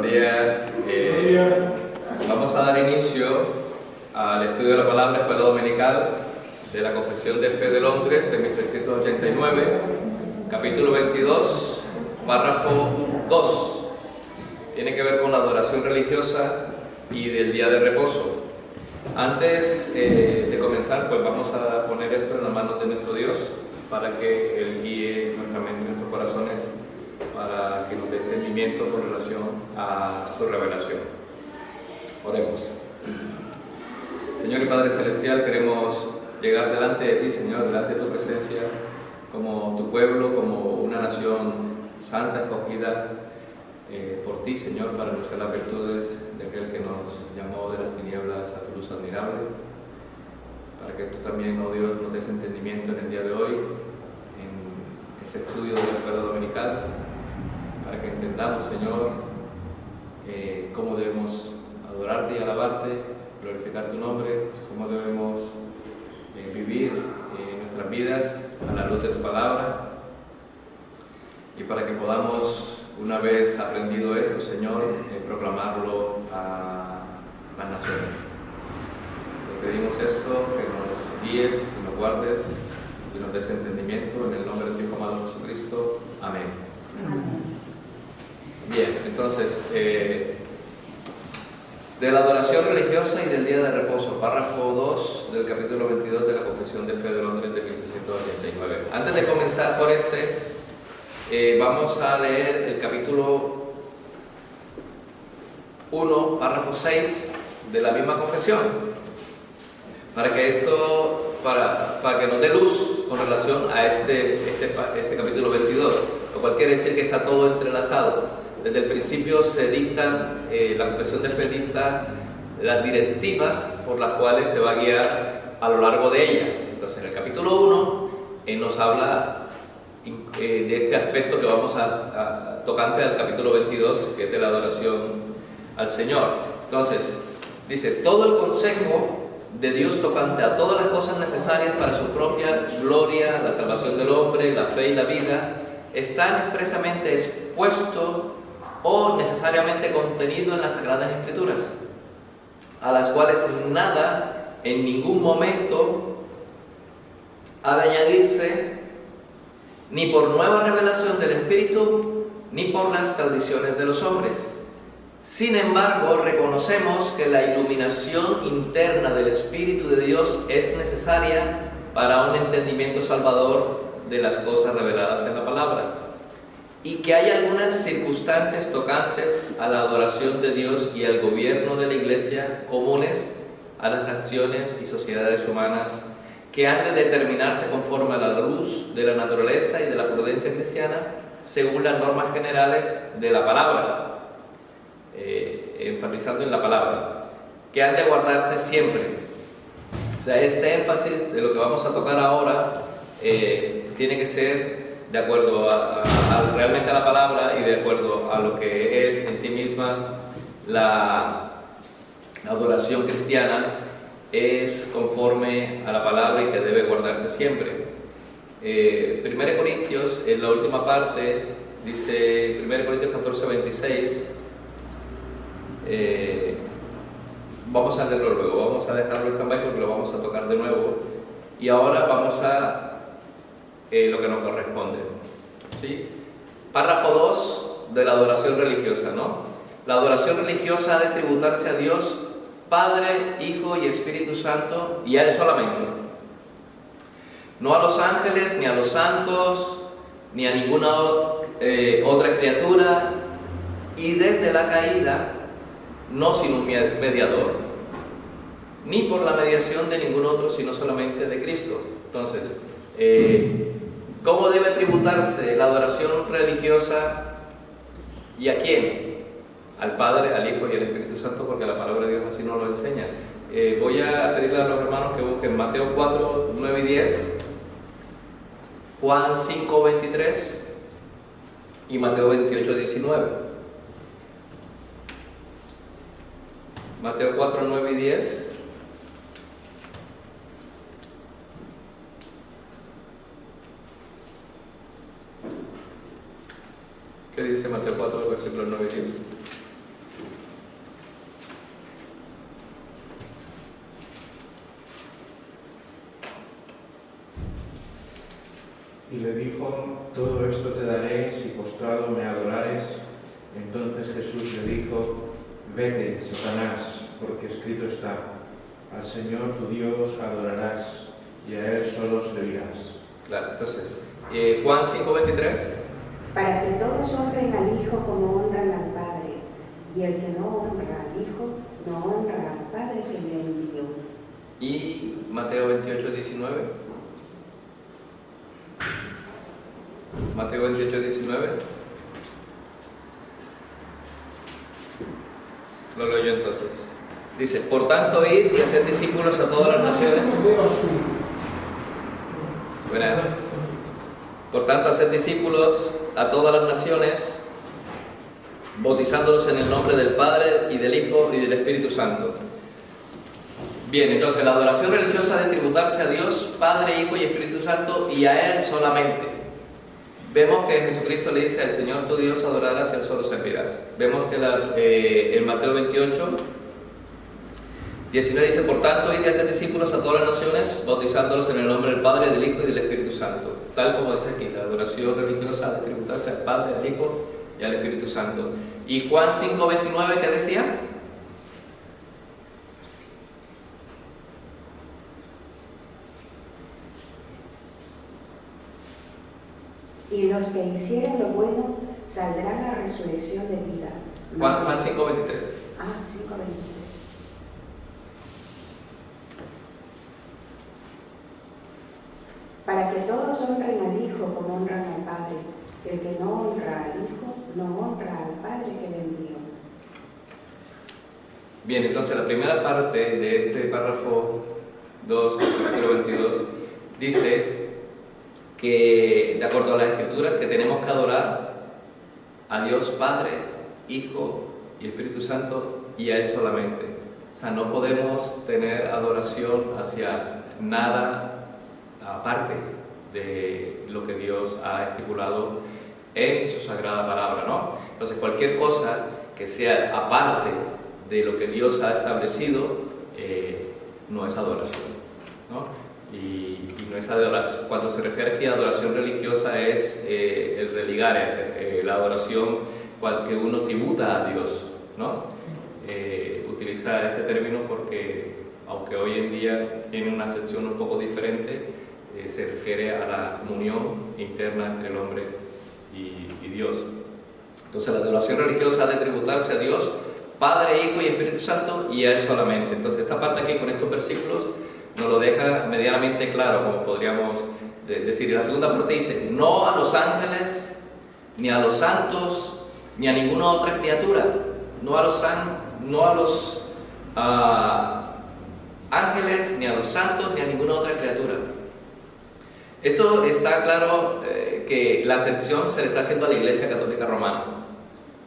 días. Vamos a dar inicio al estudio de la palabra escuela dominical de la Confesión de Fe de Londres de 1689, capítulo 22, párrafo 2. Tiene que ver con la adoración religiosa y del día de reposo. Antes de comenzar, pues vamos a poner esto en las manos de nuestro Dios para que Él guíe nuestra mente y nuestros corazones, para que nos dé entendimiento con relación a su revelación. Oremos. Señor y Padre Celestial, queremos llegar delante de ti, Señor, delante de tu presencia, como tu pueblo, como una nación santa, escogida por ti, Señor, para anunciar las virtudes de aquel que nos llamó de las tinieblas a tu luz admirable, para que tú también, oh Dios, nos des entendimiento en el día de hoy, en ese estudio de la escuela dominical, para que entendamos, Señor, cómo debemos adorarte y alabarte, glorificar tu nombre, cómo debemos vivir nuestras vidas a la luz de tu palabra, y para que podamos, una vez aprendido esto, Señor, proclamarlo a las naciones. Te pedimos esto, que nos guíes y nos guardes y nos des entendimiento en el nombre de tu Hijo amado Jesucristo. Amén. Amén. Bien, entonces, de la adoración religiosa y del día de reposo, párrafo 2 del capítulo 22 de la Confesión de Fe de Londres de 1689. Antes de comenzar por vamos a leer el capítulo 1, párrafo 6 de la misma confesión, para que nos dé luz con relación a este capítulo 22, lo cual quiere decir que está todo entrelazado. Desde el principio se dictan, la confesión de fe dicta las directivas por las cuales se va a guiar a lo largo de ella. Entonces, en el capítulo 1 nos habla de este aspecto que vamos a tocante al capítulo 22, que es de la adoración al Señor. Entonces, dice: todo el consejo de Dios tocante a todas las cosas necesarias para su propia gloria, la salvación del hombre, la fe y la vida, están expresamente expuesto o necesariamente contenido en las Sagradas Escrituras, a las cuales nada en ningún momento ha de añadirse, ni por nueva revelación del Espíritu, ni por las tradiciones de los hombres. Sin embargo, reconocemos que la iluminación interna del Espíritu de Dios es necesaria para un entendimiento salvador de las cosas reveladas en la palabra, y que hay algunas circunstancias tocantes a la adoración de Dios y al gobierno de la Iglesia comunes a las acciones y sociedades humanas, que han de determinarse conforme a la luz de la naturaleza y de la prudencia cristiana, según las normas generales de la palabra, enfatizando en la palabra, que han de guardarse siempre. O sea, este énfasis de lo que vamos a tocar ahora tiene que ser de acuerdo realmente a la palabra y de acuerdo a lo que es en sí misma la adoración cristiana, es conforme a la palabra y que debe guardarse siempre. 1 Corintios, en la última parte, dice 1 Corintios 14:26. Vamos a leerlo luego, vamos a dejarlo en stand-by porque lo vamos a tocar de nuevo. Y ahora vamos a lo que nos corresponde, ¿sí? Párrafo 2 de la adoración religiosa, ¿no? La adoración religiosa ha de tributarse a Dios Padre, Hijo y Espíritu Santo, y a Él solamente, no a los ángeles, ni a los santos, ni a ninguna otra criatura, y desde la caída no sin un mediador, ni por la mediación de ningún otro, sino solamente de Cristo. Entonces, ¿cómo debe tributarse la adoración religiosa y a quién? Al Padre, al Hijo y al Espíritu Santo, porque la palabra de Dios así nos lo enseña. Voy a pedirle a los hermanos que busquen Mateo 4, 9 y 10, Juan 5, 23 y Mateo 28, 19. Mateo 4, 9 y 10. ¿Qué dice Mateo 4, versículos 9 y 10? Y le dijo: todo esto te daré si postrado me adorares. Entonces Jesús le dijo: vete, Satanás, porque escrito está: al Señor tu Dios adorarás, y a Él solo servirás. Claro, entonces, Juan 5:23. Para que todos honren al Hijo como honran al Padre, y el que no honra al Hijo, no honra al Padre que le envió. Y Mateo 28:19. Mateo 28:19. Lo leo yo entonces. Dice: por tanto, id y haced discípulos a todas las naciones. Buenas. Por tanto, haced discípulos a todas las naciones, bautizándolos en el nombre del Padre y del Hijo y del Espíritu Santo. Bien, entonces la adoración religiosa debe tributarse a Dios, Padre, Hijo y Espíritu Santo, y a Él solamente. Vemos que Jesucristo le dice: al Señor tu Dios adorarás y a Él solo servirás. Vemos que en Mateo 28:19 dice: por tanto, id y haced discípulos a todas las naciones, bautizándolos en el nombre del Padre, del Hijo y del Espíritu Santo. Tal como dice aquí, la adoración religiosa debe tributarse al Padre, al Hijo y al Espíritu Santo. ¿Y Juan 5:29 qué decía? Y los que hicieren lo bueno saldrán a resurrección de vida. Juan 5:23. Ah, 5:23. Para que todos honren al Hijo como honran al Padre. El que no honra al Hijo, no honra al Padre que le envió. Bien, entonces la primera parte de este párrafo 2, capítulo 22, dice que, de acuerdo a las Escrituras, que tenemos que adorar a Dios Padre, Hijo y Espíritu Santo, y a Él solamente. O sea, no podemos tener adoración hacia nada aparte de lo que Dios ha estipulado en su sagrada palabra, ¿no? Entonces, cualquier cosa que sea aparte de lo que Dios ha establecido no es adoración, ¿no? Y no es adoración. Cuando se refiere aquí a adoración religiosa es el religare, es la adoración que uno tributa a Dios, ¿no? Utiliza ese término porque, aunque hoy en día tiene una acepción un poco diferente, se refiere a la comunión interna entre el hombre y Dios. Entonces, la adoración religiosa ha de tributarse a Dios, Padre, Hijo y Espíritu Santo, y a Él solamente. Entonces, esta parte aquí, con estos versículos, nos lo deja medianamente claro, como podríamos decir. Y la segunda parte dice: no a los ángeles, ni a los santos, ni a ninguna otra criatura. No a los ángeles, ni a los santos, ni a ninguna otra criatura. Esto está claro que la acepción se le está haciendo a la Iglesia Católica Romana.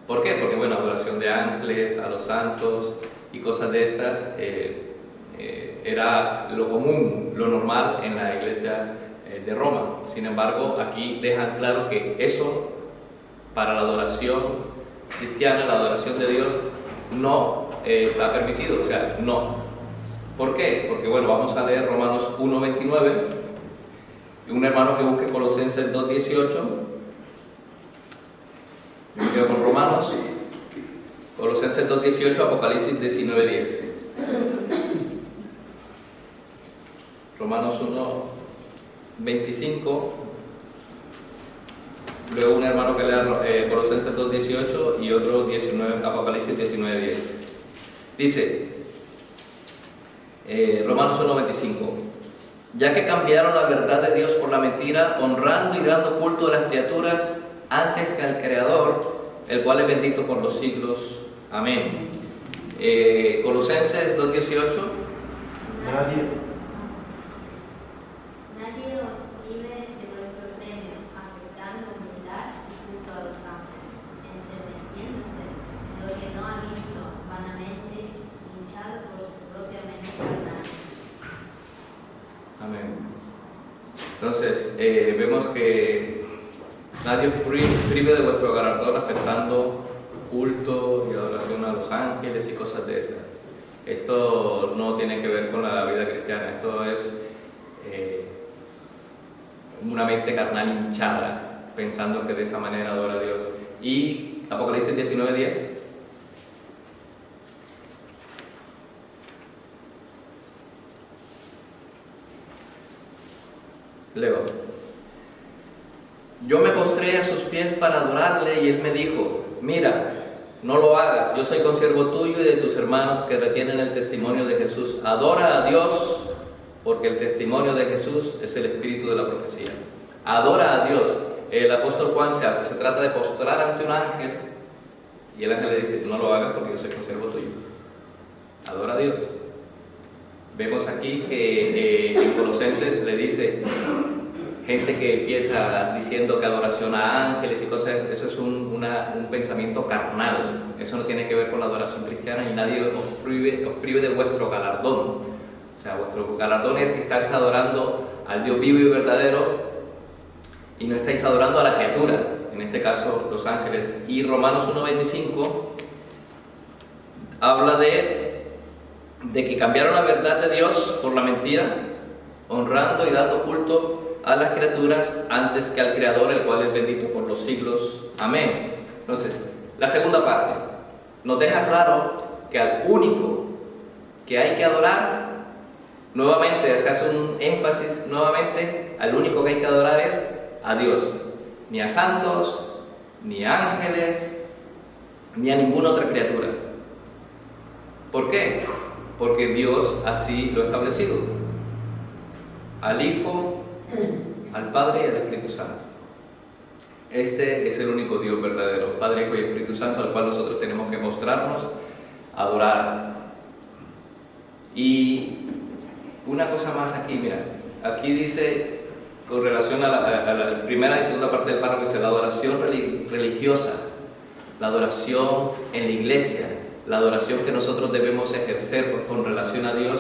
¿Por qué? Porque, bueno, adoración de ángeles, a los santos y cosas de estas era lo común, lo normal en la Iglesia de Roma. Sin embargo, aquí dejan claro que eso, para la adoración cristiana, la adoración de Dios, no está permitido. O sea, no. ¿Por qué? Porque, bueno, vamos a leer Romanos 1:29. Un hermano que busque Colosenses 2:18. Yo me quedo con Romanos, Colosenses 2:18, Apocalipsis 19:10. Romanos 1:25. Luego un hermano que lea Colosenses 2:18 y otro Apocalipsis 19:10. Dice, Romanos 1:25. Ya que cambiaron la verdad de Dios por la mentira, honrando y dando culto a las criaturas antes que al Creador, el cual es bendito por los siglos. Amén. Colosenses 2:18. Nadie os prive de vuestro premio, afectando humildad y culto a los ángeles, entremetiéndose en lo que no ha visto, vanamente hinchado por su propia mente carnal. Amén. Entonces, vemos que nadie os prive de vuestro galardón afectando culto y adoración a los ángeles y cosas de estas. Esto no tiene que ver con la vida cristiana, esto es una mente carnal hinchada, pensando que de esa manera adora a Dios. Y Apocalipsis 19:10. Leo. Yo me postré a sus pies para adorarle y él me dijo, mira, no lo hagas, yo soy consiervo tuyo y de tus hermanos que retienen el testimonio de Jesús. Adora a Dios, porque el testimonio de Jesús es el espíritu de la profecía. Adora a Dios. El apóstol Juan se trata de postrar ante un ángel y el ángel le dice, no lo hagas porque yo soy consiervo tuyo. Adora a Dios. Vemos aquí que en Colosenses le dice, gente que empieza diciendo que adoración a ángeles y cosas, eso es un pensamiento carnal. Eso no tiene que ver con la adoración cristiana y nadie os prive de vuestro galardón. O sea, vuestro galardón es que estáis adorando al Dios vivo y verdadero y no estáis adorando a la criatura, en este caso los ángeles. Y Romanos 1:25 habla de que cambiaron la verdad de Dios por la mentira, honrando y dando culto a las criaturas antes que al Creador, el cual es bendito por los siglos. Amén. Entonces, la segunda parte nos deja claro que al único que hay que adorar, nuevamente se hace un énfasis, nuevamente, al único que hay que adorar es a Dios, ni a santos, ni a ángeles, ni a ninguna otra criatura. ¿Por qué? Porque Dios así lo ha establecido. Al Hijo, al Padre y al Espíritu Santo. Este es el único Dios verdadero, Padre, Hijo y Espíritu Santo, al cual nosotros tenemos que mostrarnos, adorar. Y una cosa más aquí, mira, aquí dice, con relación a la primera y segunda parte del párrafo, dice la adoración religiosa, la adoración en la iglesia, la adoración que nosotros debemos ejercer con relación a Dios,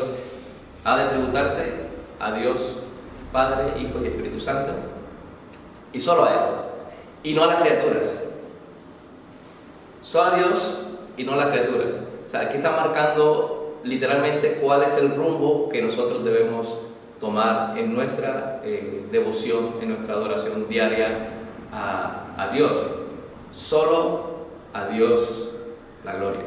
ha de tributarse a Dios, Padre, Hijo y Espíritu Santo, y solo a Él, y no a las criaturas. Solo a Dios y no a las criaturas. O sea, aquí está marcando literalmente cuál es el rumbo que nosotros debemos tomar en nuestra devoción, en nuestra adoración diaria a Dios. Solo a Dios la gloria.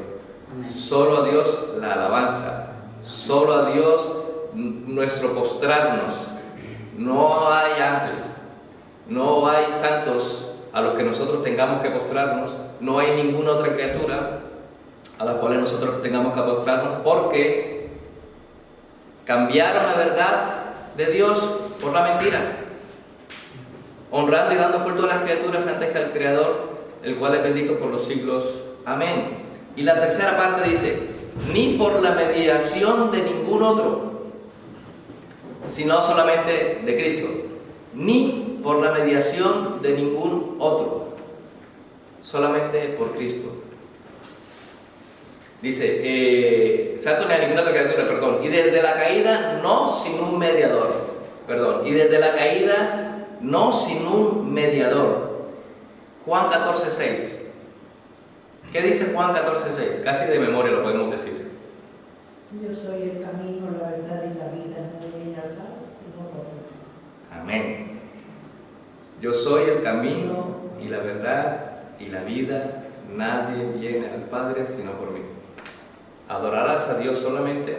Amén. Solo a Dios la alabanza. Solo a Dios nuestro postrarnos. No hay ángeles, no hay santos a los que nosotros tengamos que postrarnos, no hay ninguna otra criatura a la cual nosotros tengamos que postrarnos, porque cambiaron la verdad de Dios por la mentira, honrando y dando culto a las criaturas antes que al Creador, el cual es bendito por los siglos. Amén. Y la tercera parte dice, ni por la mediación de ningún otro, sino solamente de Cristo, ni por la mediación de ningún otro, solamente por Cristo. Dice, santo ni a ninguna otra criatura, perdón, y desde la caída no sin un mediador, perdón, y desde la caída no sin un mediador. Juan 14:6. ¿Qué dice Juan 14:6? Casi de memoria lo podemos decir. Yo soy el camino, la verdad y la vida, no viene al Padre sino por mí. Amén. Yo soy el camino y la verdad y la vida, nadie viene al Padre sino por mí. Adorarás a Dios solamente,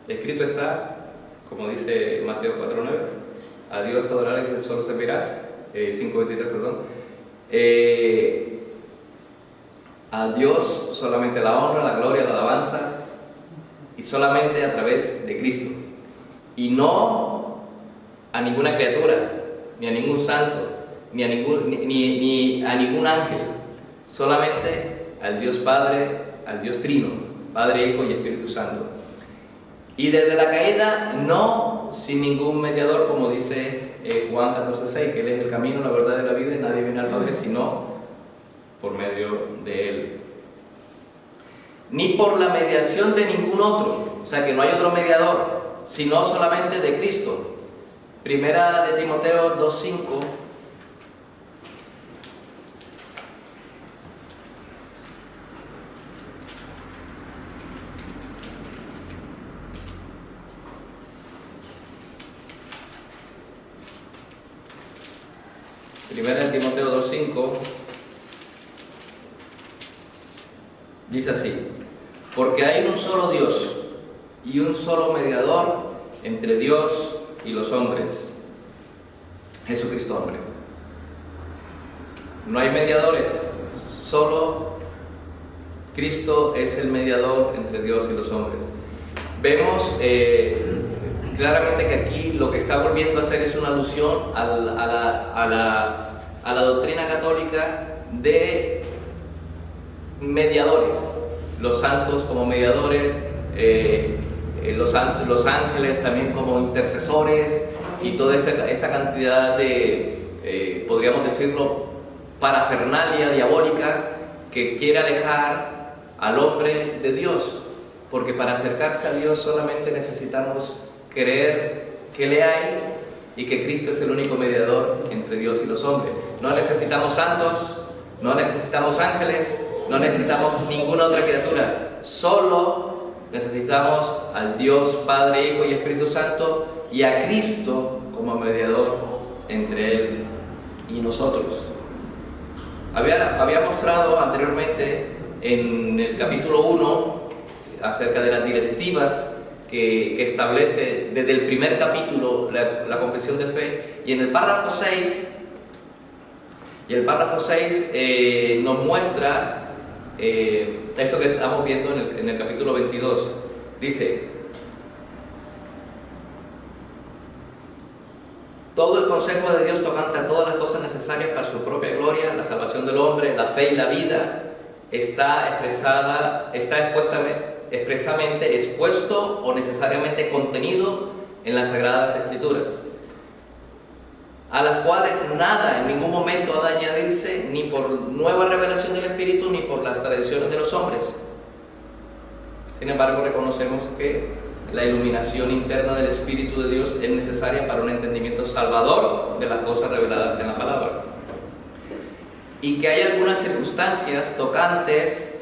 escrito está, como dice Mateo 4:9, a Dios adorarás y solo servirás, 5:23, perdón. A Dios solamente la honra, la gloria, la alabanza, y solamente a través de Cristo, y no a ninguna criatura, ni a ningún santo, ni a ningún ángel, solamente al Dios Padre, al Dios Trino, Padre, Hijo y Espíritu Santo. Y desde la caída no sin ningún mediador, como dice Juan 14:6, que Él es el camino, la verdad y la vida, y nadie viene al Padre sino por medio de Él. Ni por la mediación de ningún otro, o sea que no hay otro mediador, sino solamente de Cristo. Primera de Timoteo 2:5. 1 Timoteo 2:5, dice así: porque hay un solo Dios y un solo mediador entre Dios y los hombres, Jesucristo hombre. No hay mediadores, solo Cristo es el mediador entre Dios y los hombres. Vemos claramente que aquí lo que está volviendo a hacer es una alusión a la doctrina católica de mediadores, los santos como mediadores, los ángeles también como intercesores, y toda esta cantidad de, podríamos decirlo, parafernalia diabólica que quiere alejar al hombre de Dios, porque para acercarse a Dios solamente necesitamos creer que le hay y que Cristo es el único mediador entre Dios y los hombres. No necesitamos santos, no necesitamos ángeles, no necesitamos ninguna otra criatura, solo necesitamos al Dios Padre, Hijo y Espíritu Santo, y a Cristo como mediador entre Él y nosotros. Había mostrado anteriormente en el capítulo 1 acerca de las directivas que establece desde el primer capítulo la confesión de fe, y en el párrafo 6 nos muestra esto que estamos viendo en el capítulo 22. Dice: todo el consejo de Dios tocante a todas las cosas necesarias para su propia gloria, la salvación del hombre, la fe y la vida, está expresamente expuesto o necesariamente contenido en las Sagradas Escrituras, a las cuales nada en ningún momento ha de añadirse ni por nueva revelación del Espíritu ni por las tradiciones de los hombres. Sin embargo, reconocemos que la iluminación interna del Espíritu de Dios es necesaria para un entendimiento salvador de las cosas reveladas en la palabra, y que hay algunas circunstancias tocantes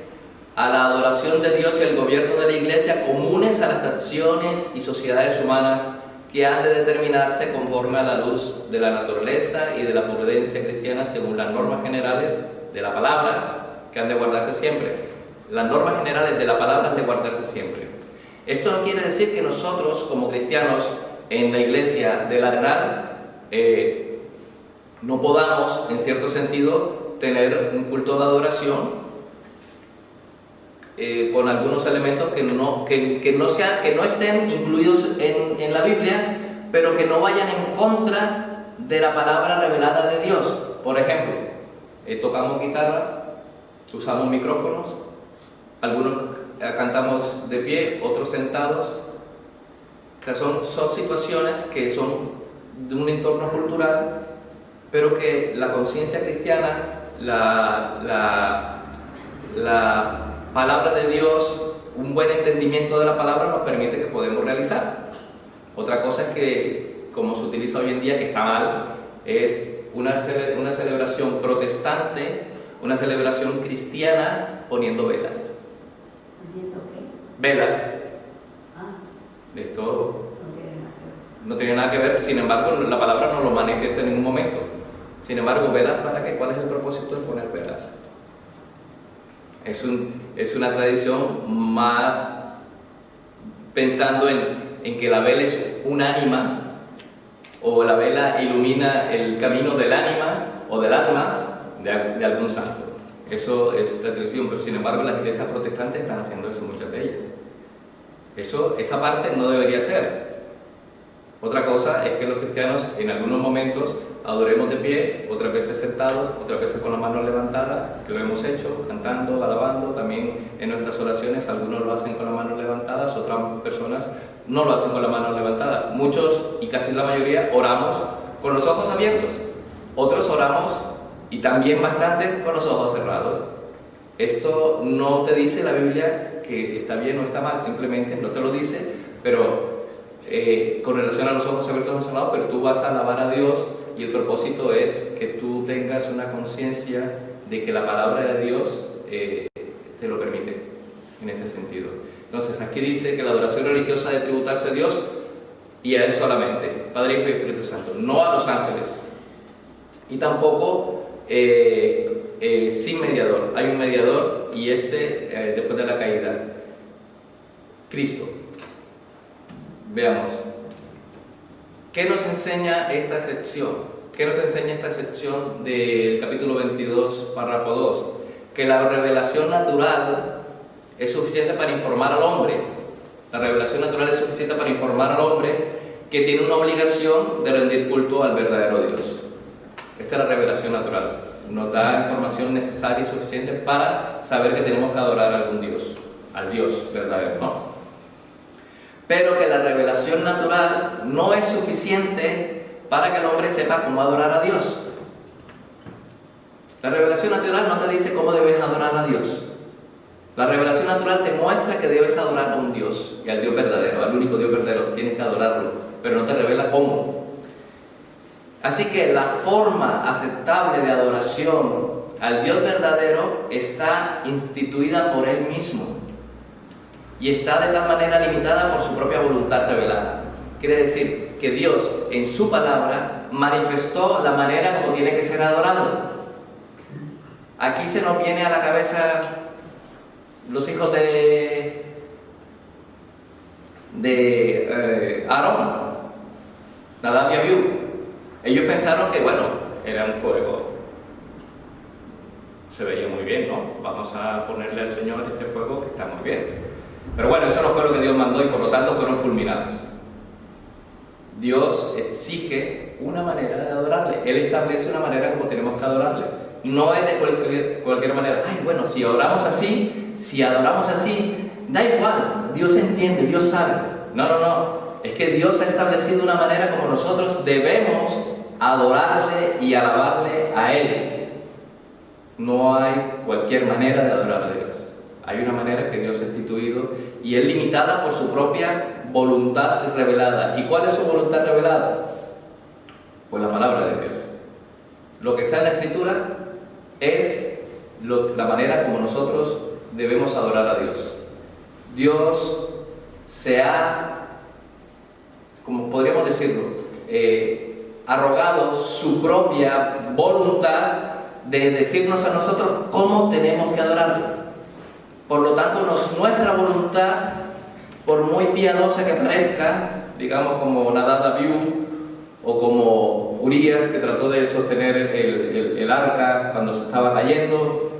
a la adoración de Dios y el gobierno de la Iglesia comunes a las acciones y sociedades humanas que han de determinarse conforme a la luz de la naturaleza y de la prudencia cristiana según las normas generales de la palabra, que han de guardarse siempre. Las normas generales de la palabra han de guardarse siempre. Esto no quiere decir que nosotros como cristianos en la Iglesia del Arenal no podamos, en cierto sentido, tener un culto de adoración con algunos elementos que no estén incluidos en la Biblia, pero que no vayan en contra de la palabra revelada de Dios. Por ejemplo, tocamos guitarra, usamos micrófonos, algunos cantamos de pie, otros sentados. O sea, son situaciones que son de un entorno cultural, pero que la conciencia cristiana, la palabra de Dios, un buen entendimiento de la palabra nos permite que podemos realizar. Otra cosa es que, como se utiliza hoy en día, que está mal, es una celebración protestante, una celebración cristiana poniendo velas. Velas. Esto no tiene nada que ver, sin embargo, la palabra no lo manifiesta en ningún momento. Sin embargo, ¿velas para qué? ¿Cuál es el propósito de poner velas? Es una tradición más pensando en que la vela es un ánima, o la vela ilumina el camino del ánima o del alma de algún santo. Eso es la tradición, pero sin embargo las iglesias protestantes están haciendo eso, muchas de ellas. Esa parte no debería ser. Otra cosa es que los cristianos en algunos momentos adoremos de pie, otras veces sentados, otras veces con las manos levantadas, que lo hemos hecho, cantando, alabando. También en nuestras oraciones algunos lo hacen con las manos levantadas, otras personas no lo hacen con las manos levantadas. Muchos, y casi la mayoría, oramos con los ojos abiertos. Otros oramos, y también bastantes, con los ojos cerrados. Esto no te dice la Biblia que está bien o está mal, simplemente no te lo dice, pero con relación a los ojos abiertos o cerrados, pero tú vas a alabar a Dios, y el propósito es que tú tengas una conciencia de que la palabra de Dios te lo permite en este sentido. Entonces aquí dice que la adoración religiosa debe tributarse a Dios y a Él solamente, Padre, Hijo y Espíritu Santo, no a los ángeles, y tampoco sin mediador. Hay un mediador y después de la caída, Cristo. Veamos. ¿Qué nos enseña esta sección? ¿Qué nos enseña esta sección del capítulo 22, párrafo 2? Que la revelación natural es suficiente para informar al hombre. La revelación natural es suficiente para informar al hombre que tiene una obligación de rendir culto al verdadero Dios. Esta es la revelación natural. Nos da información necesaria y suficiente para saber que tenemos que adorar a algún Dios, al Dios verdadero, ¿no? Pero que la revelación natural no es suficiente para que el hombre sepa cómo adorar a Dios. La revelación natural no te dice cómo debes adorar a Dios. La revelación natural te muestra que debes adorar a un Dios, y al Dios verdadero, al único Dios verdadero, tienes que adorarlo, pero no te revela cómo. Así que la forma aceptable de adoración al Dios verdadero está instituida por Él mismo y está de tal manera limitada por su propia voluntad revelada. Quiere decir que Dios en su palabra manifestó la manera como tiene que ser adorado. Aquí se nos viene a la cabeza los hijos de Aarón, Nadab y Abiú. Ellos pensaron que, bueno, era un fuego. Se veía muy bien, ¿no? Vamos a ponerle al Señor este fuego que está muy bien. Pero bueno, eso no fue lo que Dios mandó y por lo tanto fueron fulminados. Dios exige una manera de adorarle. Él establece una manera como tenemos que adorarle. No es de cualquier manera. Ay, bueno, si oramos así, si adoramos así, da igual. Dios entiende, Dios sabe. No. Es que Dios ha establecido una manera como nosotros debemos adorarle y alabarle a Él. No hay cualquier manera de adorar a Dios. Hay una manera que Dios ha instituido y es limitada por su propia voluntad revelada. ¿Y cuál es su voluntad revelada? Pues la palabra de Dios. Lo que está en la Escritura es la manera como nosotros debemos adorar a Dios. Dios se ha, como podríamos decirlo, arrogado su propia voluntad de decirnos a nosotros cómo tenemos que adorarlo. Por lo tanto, nuestra voluntad, por muy piadosa que parezca, digamos como Nadab y Abiú, o como Urias que trató de sostener el arca cuando se estaba cayendo,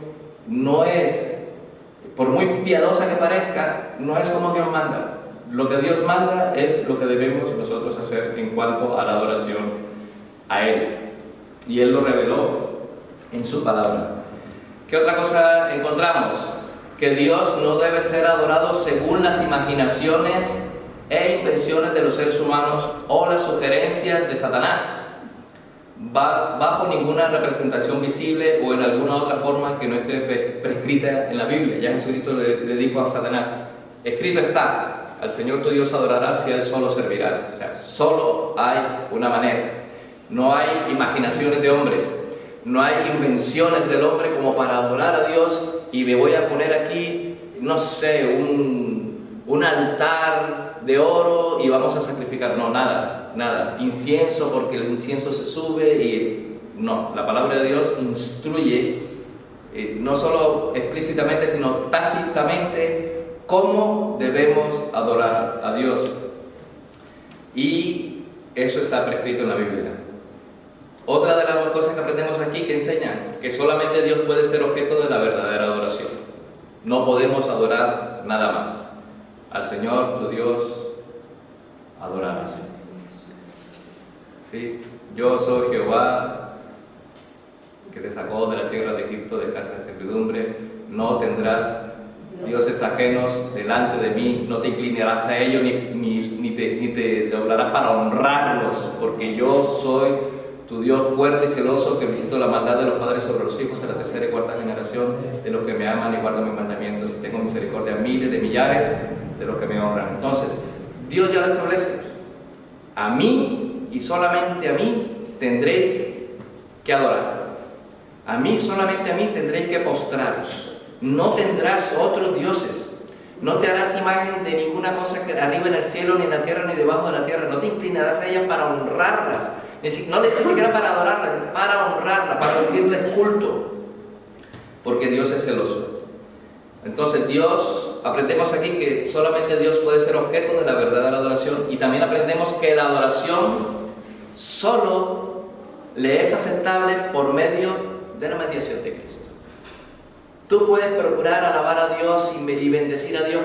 no es, por muy piadosa que parezca, no es como Dios manda. Lo que Dios manda es lo que debemos nosotros hacer en cuanto a la adoración a Él. Y Él lo reveló en su palabra. ¿Qué otra cosa encontramos? Que Dios no debe ser adorado según las imaginaciones e invenciones de los seres humanos o las sugerencias de Satanás, bajo ninguna representación visible o en alguna otra forma que no esté prescrita en la Biblia. Ya Jesucristo le dijo a Satanás: escrito está, al Señor tu Dios adorarás y a Él solo servirás. O sea, solo hay una manera. No hay imaginaciones de hombres, no hay invenciones del hombre como para adorar a Dios y me voy a poner aquí, no sé, un altar de oro y vamos a sacrificar. No, nada. Incienso, porque el incienso se sube y no. La palabra de Dios instruye, no solo explícitamente, sino tácitamente, cómo debemos adorar a Dios. Y eso está prescrito en la Biblia. Otra de las cosas que aprendemos aquí que enseña que solamente Dios puede ser objeto de la verdadera adoración. No podemos adorar nada más. Al Señor tu Dios adorarás. ¿Sí? Yo soy Jehová, que te sacó de la tierra de Egipto, de casa de servidumbre. No tendrás dioses ajenos delante de mí, no te inclinarás a ellos ni te doblarás para honrarlos, porque yo soy tu Dios fuerte y celoso, que visito la maldad de los padres sobre los hijos de la tercera y cuarta generación de los que me aman y guardan mis mandamientos, y tengo misericordia a miles de millares de los que me honran. Entonces, Dios ya lo establece. A mí y solamente a mí tendréis que adorar. A mí, solamente a mí tendréis que postraros. No tendrás otros dioses. No te harás imagen de ninguna cosa que arriba en el cielo, ni en la tierra, ni debajo de la tierra. No te inclinarás a ellas para honrarlas. No ni siquiera para adorarlas, para honrarlas, para rendirles culto. Porque Dios es celoso. Entonces Dios, aprendemos aquí que solamente Dios puede ser objeto de la verdadera adoración. Y también aprendemos que la adoración solo le es aceptable por medio de la mediación de Cristo. Tú puedes procurar alabar a Dios y bendecir a Dios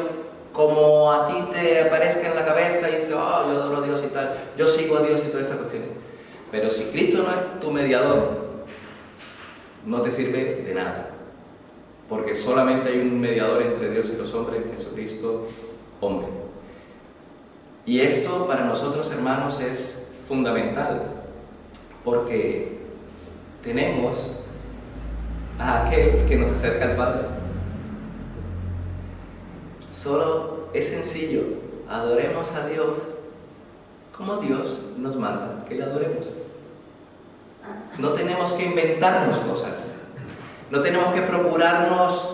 como a ti te aparezca en la cabeza y dices, oh, yo adoro a Dios y tal, yo sigo a Dios y todas estas cuestiones. Pero si Cristo no es tu mediador, no te sirve de nada. Porque solamente hay un mediador entre Dios y los hombres, Jesucristo, hombre. Y esto para nosotros, hermanos, es fundamental, porque tenemos a aquel que nos acerca al Padre. Solo es sencillo, adoremos a Dios como Dios nos manda que le adoremos. No tenemos que inventarnos cosas, no tenemos que procurarnos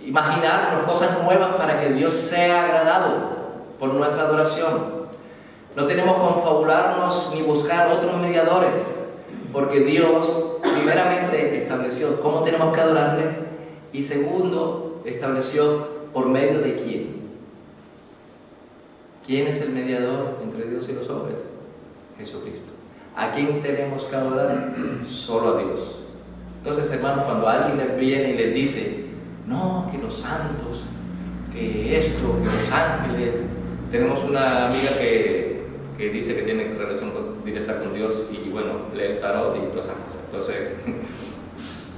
imaginarnos cosas nuevas para que Dios sea agradado por nuestra adoración. No tenemos que confabularnos ni buscar otros mediadores, porque Dios primeramente estableció cómo tenemos que adorarle y segundo estableció por medio de quién. ¿Quién es el mediador entre Dios y los hombres? Jesucristo. ¿A quién tenemos que adorar? Solo a Dios. Entonces, hermanos, cuando alguien viene y les dice, no, que los santos, que esto, que los ángeles, tenemos una amiga que dice que tiene relación directa con Dios y bueno, lee el tarot y todas esas cosas. Entonces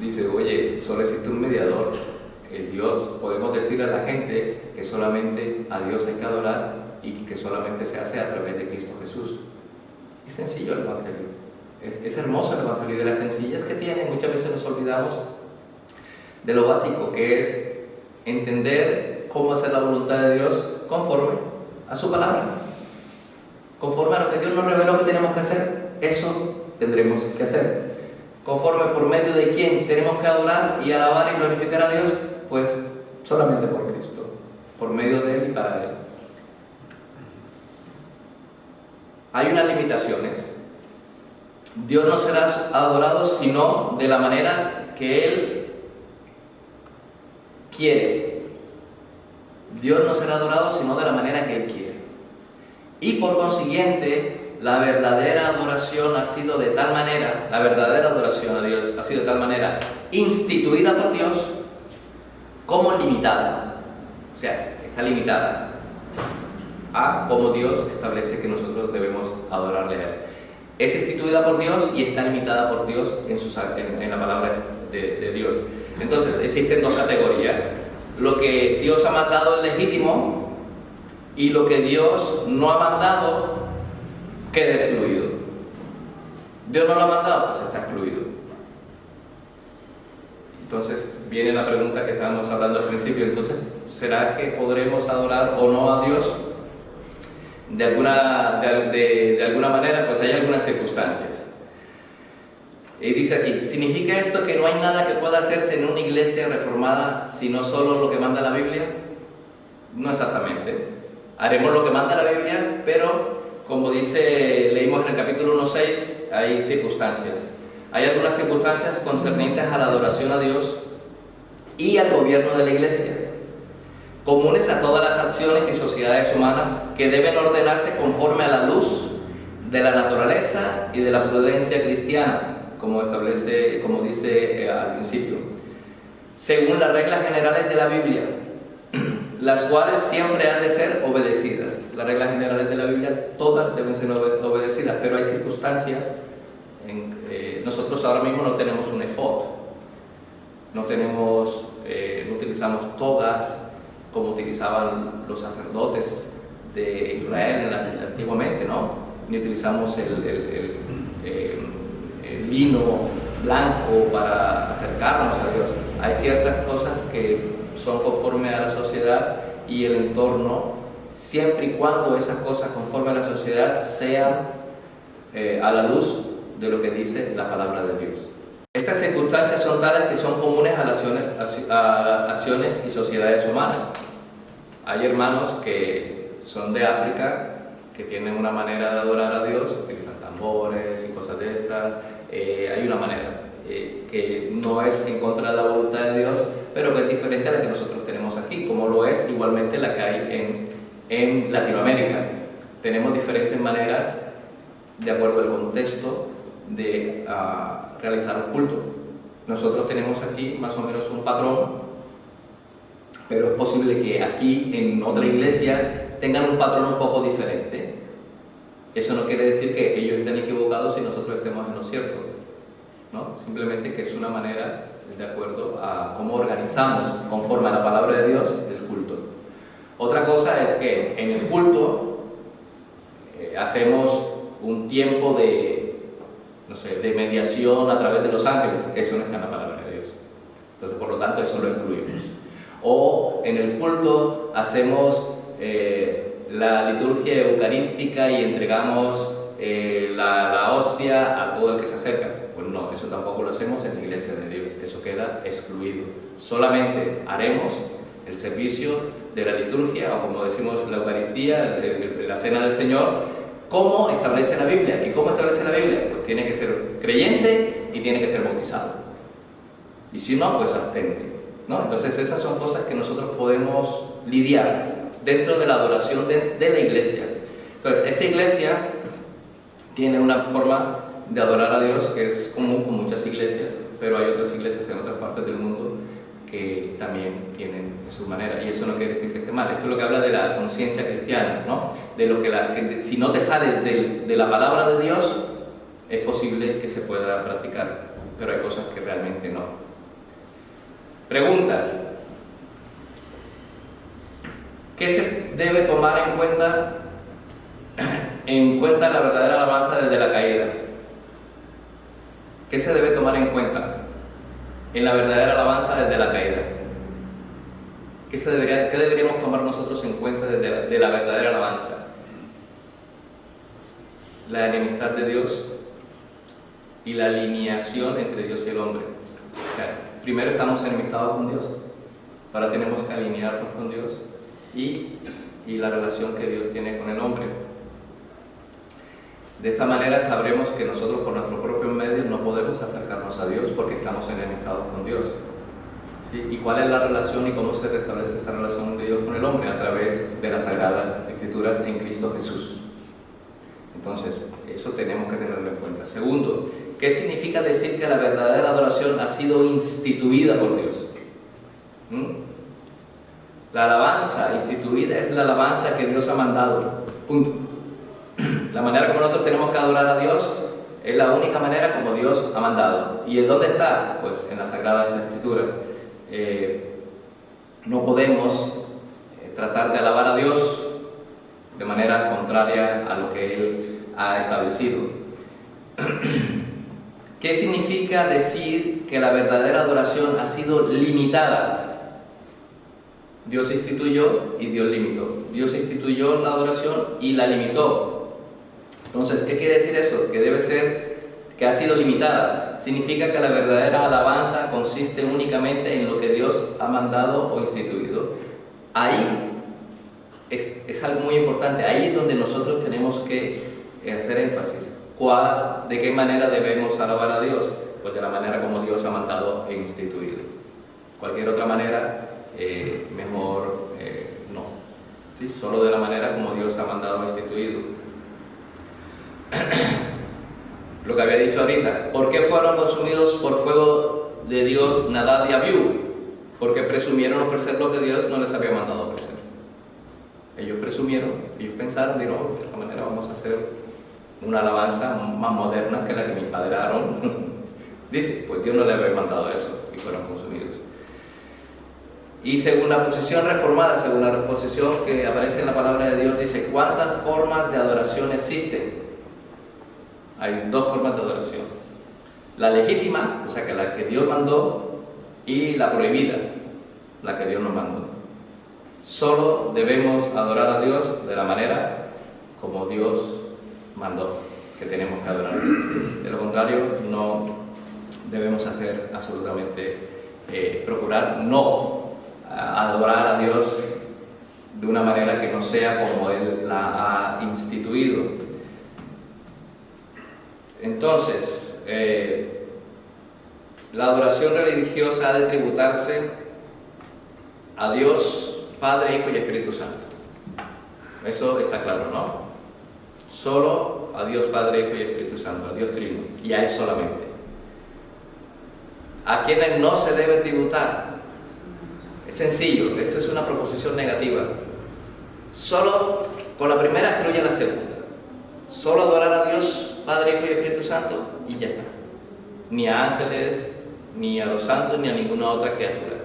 dice, oye, solo existe un mediador, el Dios. Podemos decirle a la gente que solamente a Dios hay que adorar y que solamente se hace a través de Cristo Jesús. Es sencillo el Evangelio, es hermoso el Evangelio, y de la sencillez que tiene muchas veces nos olvidamos de lo básico, que es entender cómo hacer la voluntad de Dios conforme a su palabra. Conforme a lo que Dios nos reveló que tenemos que hacer, eso tendremos que hacer. Conforme por medio de quién tenemos que adorar y alabar y glorificar a Dios, pues solamente por Cristo, por medio de Él y para Él. Hay unas limitaciones. Dios no será adorado sino de la manera que Él quiere. Dios no será adorado sino de la manera que Él quiere. Y por consiguiente, la verdadera adoración ha sido de tal manera, la verdadera adoración a Dios ha sido de tal manera instituida por Dios como limitada. O sea, está limitada a cómo Dios establece que nosotros debemos adorarle a Él. Es instituida por Dios y está limitada por Dios en la palabra de Dios. Entonces, existen dos categorías. Lo que Dios ha mandado es legítimo y lo que Dios no ha mandado queda excluido. Dios no lo ha mandado, pues está excluido. Entonces, viene la pregunta que estábamos hablando al principio. Entonces, ¿será que podremos adorar o no a Dios? De alguna manera, pues hay algunas circunstancias. Y dice aquí, ¿significa esto que no hay nada que pueda hacerse en una iglesia reformada sino solo lo que manda la Biblia? No exactamente. Haremos lo que manda la Biblia, pero como leímos en el capítulo 1:6, hay circunstancias. Hay algunas circunstancias concernientes a la adoración a Dios y al gobierno de la iglesia, comunes a todas las acciones y sociedades humanas que deben ordenarse conforme a la luz de la naturaleza y de la prudencia cristiana, como dice al principio, según las reglas generales de la Biblia, las cuales siempre han de ser obedecidas. Las reglas generales de la Biblia todas deben ser obedecidas, pero hay circunstancias. Nosotros ahora mismo no tenemos un efod, no utilizamos togas como utilizaban los sacerdotes de Israel antiguamente, ¿no? Ni utilizamos el lino blanco para acercarnos a Dios. Hay ciertas cosas que son conforme a la sociedad y el entorno, siempre y cuando esas cosas conforme a la sociedad sean a la luz de lo que dice la palabra de Dios. Estas circunstancias son tales que son comunes a las acciones y sociedades humanas. Hay hermanos que son de África, que tienen una manera de adorar a Dios, utilizan tambores y cosas de estas. Hay una manera que no es en contra de la voluntad de Dios, pero que es diferente a la que nosotros tenemos aquí, como lo es igualmente la que hay en Latinoamérica. Tenemos diferentes maneras, de acuerdo al contexto, de realizar un culto. Nosotros tenemos aquí más o menos un patrón, pero es posible que aquí en otra iglesia tengan un patrón un poco diferente. Eso no quiere decir que ellos estén equivocados y nosotros estemos en lo cierto, ¿no? Simplemente que es una manera de acuerdo a cómo organizamos, conforme a la palabra de Dios, el culto. Otra cosa es que en el culto hacemos un tiempo de mediación a través de los ángeles. Eso no está en la palabra de Dios. Entonces, por lo tanto, eso lo incluimos. O en el culto hacemos la liturgia eucarística y entregamos la hostia a todo el que se acerca. Pues no, eso tampoco lo hacemos en la iglesia de Dios. Eso queda excluido. Solamente haremos el servicio de la liturgia, o como decimos, la Eucaristía, la Cena del Señor, ¿cómo establece la Biblia? ¿Y cómo establece la Biblia? Pues tiene que ser creyente y tiene que ser bautizado. Y si no, pues abstente, ¿no? Entonces esas son cosas que nosotros podemos lidiar dentro de la adoración de la iglesia. Entonces, esta iglesia tiene una forma de adorar a Dios que es común con muchas iglesias, pero hay otras iglesias en otras partes del mundo que también tienen su manera, y eso no quiere decir que esté mal. Esto es lo que habla de la conciencia cristiana, ¿no? De lo que si no te sales de la palabra de Dios, es posible que se pueda practicar, pero hay cosas que realmente no. Preguntas. ¿Qué se debe tomar en cuenta la verdadera alabanza desde la caída? ¿Qué se debe tomar en cuenta en la verdadera alabanza desde la caída? ¿Qué deberíamos tomar nosotros en cuenta de la verdadera alabanza? La enemistad de Dios y la alineación entre Dios y el hombre. O sea, primero estamos enemistados con Dios, ahora tenemos que alinearnos con Dios y la relación que Dios tiene con el hombre. De esta manera sabremos que nosotros por nuestro propio medio no podemos acercarnos a Dios porque estamos enemistados con Dios. ¿Sí? ¿Y cuál es la relación y cómo se restablece esa relación de Dios con el hombre? A través de las Sagradas Escrituras en Cristo Jesús. Entonces, eso tenemos que tenerlo en cuenta. Segundo, ¿qué significa decir que la verdadera adoración ha sido instituida por Dios? La alabanza instituida es la alabanza que Dios ha mandado. Punto. La manera como nosotros tenemos que adorar a Dios es la única manera como Dios ha mandado. ¿Y en dónde está? Pues en las Sagradas Escrituras. No podemos tratar de alabar a Dios de manera contraria a lo que Él ha establecido. ¿Qué significa decir que la verdadera adoración ha sido limitada? Dios instituyó y Dios limitó. Dios instituyó la adoración y la limitó. Entonces, ¿qué quiere decir eso? Que debe ser, que ha sido limitada. Significa que la verdadera alabanza consiste únicamente en lo que Dios ha mandado o instituido. Ahí es algo muy importante. Ahí es donde nosotros tenemos que hacer énfasis. ¿De qué manera debemos alabar a Dios? Pues de la manera como Dios ha mandado e instituido. Cualquier otra manera, mejor no. ¿Sí? Solo de la manera como Dios ha mandado e instituido. Lo que había dicho ahorita, ¿por qué fueron consumidos por fuego de Dios Nadab y Abiú? Porque presumieron ofrecer lo que Dios no les había mandado ofrecer. Ellos presumieron, ellos pensaron, dijeron, de esta manera vamos a hacer una alabanza más moderna que la que mi padre Aarón. Dice, pues Dios no le había mandado eso y fueron consumidos. Y según la posición reformada, según la posición que aparece en la palabra de Dios, dice, ¿cuántas formas de adoración existen? Hay dos formas de adoración. La legítima, o sea que la que Dios mandó, y la prohibida, la que Dios no mandó. Solo debemos adorar a Dios de la manera como Dios mandó que tenemos que adorar. De lo contrario, no debemos hacer absolutamente, procurar no adorar a Dios de una manera que no sea como Él la ha instituido. Entonces, la adoración religiosa ha de tributarse a Dios, Padre, Hijo y Espíritu Santo. Eso está claro, ¿no? Solo a Dios, Padre, Hijo y Espíritu Santo, a Dios Trino, y a Él solamente. ¿A quienes no se debe tributar? Es sencillo, esto es una proposición negativa. Solo con la primera excluye la segunda. Solo adorar a Dios, Padre, Hijo y Espíritu Santo, y ya está. Ni a ángeles, ni a los santos, ni a ninguna otra criatura.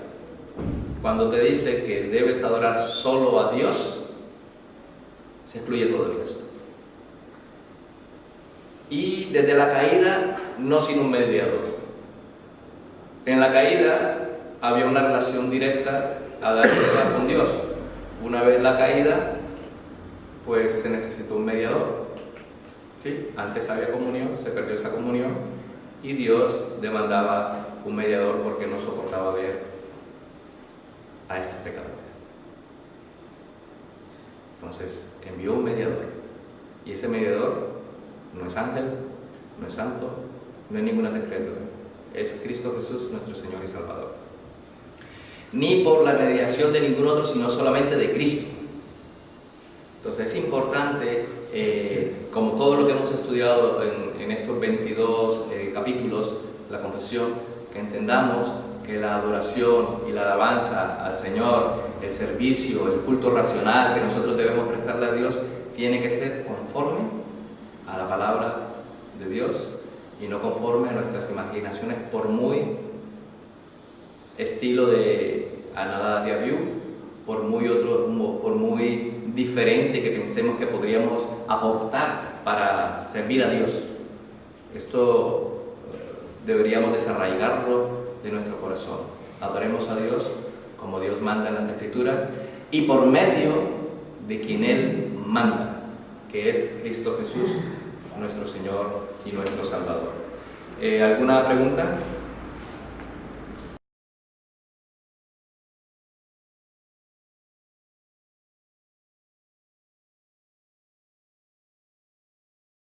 Cuando te dice que debes adorar solo a Dios, se excluye todo el resto. Y desde la caída, no sin un mediador. En la caída había una relación directa Adán y Eva con Dios. Una vez la caída, pues se necesitó un mediador. ¿Sí? Antes había comunión, se perdió esa comunión y Dios demandaba un mediador porque no soportaba ver a estos pecadores. Entonces envió un mediador, y ese mediador no es ángel, no es santo, no es ninguna criatura, es Cristo Jesús, nuestro Señor y Salvador. Ni por la mediación de ningún otro, sino solamente de Cristo. Entonces es importante, como todo lo que hemos estudiado en estos 22 capítulos, la confesión, que entendamos que la adoración y la alabanza al Señor, el servicio, el culto racional que nosotros debemos prestarle a Dios, tiene que ser conforme a la palabra de Dios y no conforme a nuestras imaginaciones, por muy estilo de Anada de Abiú, por muy diferente que pensemos que podríamos aportar para servir a Dios. Esto deberíamos desarraigarlo de nuestro corazón. Adoremos a Dios como Dios manda en las Escrituras y por medio de quien Él manda, que es Cristo Jesús, nuestro Señor y nuestro Salvador. ¿Alguna pregunta?